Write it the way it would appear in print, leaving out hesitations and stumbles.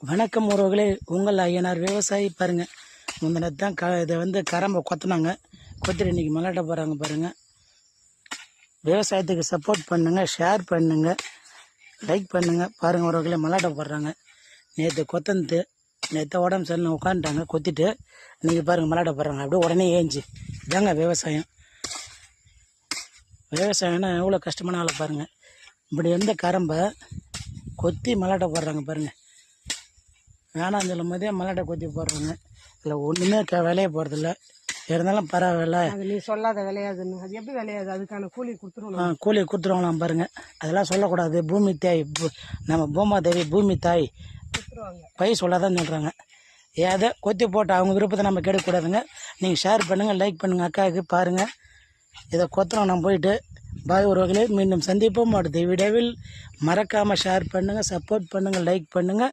வணக்கம் உறவுகளே, உங்கள் ஐயனார் விவசாயி. பாருங்கள், முந்தின தான் இதை கரம்பை கொத்துனாங்க. கொத்திட்டு இன்றைக்கி மல்லாட்ட போகிறாங்க. பாருங்கள், விவசாயத்துக்கு சப்போர்ட் பண்ணுங்கள், ஷேர் பண்ணுங்கள், லைக் பண்ணுங்கள். பாருங்கள் உறவுகளே, மல்லாட்ட போடுறாங்க. நேற்று கொத்தந்து நேற்று உடம்பு சரியில்லை உட்காந்துட்டாங்க. கொத்திட்டு இன்றைக்கி பாருங்கள் மல்லாட்ட போடுறாங்க. அப்படியே உடனே ஏஞ்சி இதாங்க விவசாயம். விவசாயம்னா எவ்வளோ கஷ்டமான ஆளை பாருங்கள். இப்படி இருந்த கரம்பை கொத்தி மல்லாட்ட போடுறாங்க. பாருங்கள், வேணாம் சொல்லும் போதே மல்லாட்டை கொத்தி போடுறாங்க. இல்லை ஒன்றுமே விளைய போகிறதில்ல. இருந்தாலும் பரவாயில்ல, அது நீ சொல்லாத விளையாதுன்னு. அது எப்படி விளையாது? அதுக்கான கூலி கொடுத்துருவோம். கூலி கொடுத்துருவாங்களாம். பாருங்கள், அதெல்லாம் சொல்லக்கூடாது. பூமி தாய், நம்ம பூமாதேவி பூமி தாய் கொடுத்துருவாங்க. பை சொல்லாதான் சொல்கிறாங்க. ஏதோ கொத்தி போட்டு அவங்க விருப்பத்தை நம்ம கெடுக்கக்கூடாதுங்க. நீங்கள் ஷேர் பண்ணுங்கள், லைக் பண்ணுங்கள். அக்காவுக்கு பாருங்கள், இதை கொத்துறோம். நம்ம போயிட்டு பாய் உறவுகளே, மீண்டும் சந்திப்போம் அடுத்த வீடியோவில். மறக்காமல் ஷேர் பண்ணுங்கள், சப்போர்ட் பண்ணுங்கள், லைக் பண்ணுங்கள்.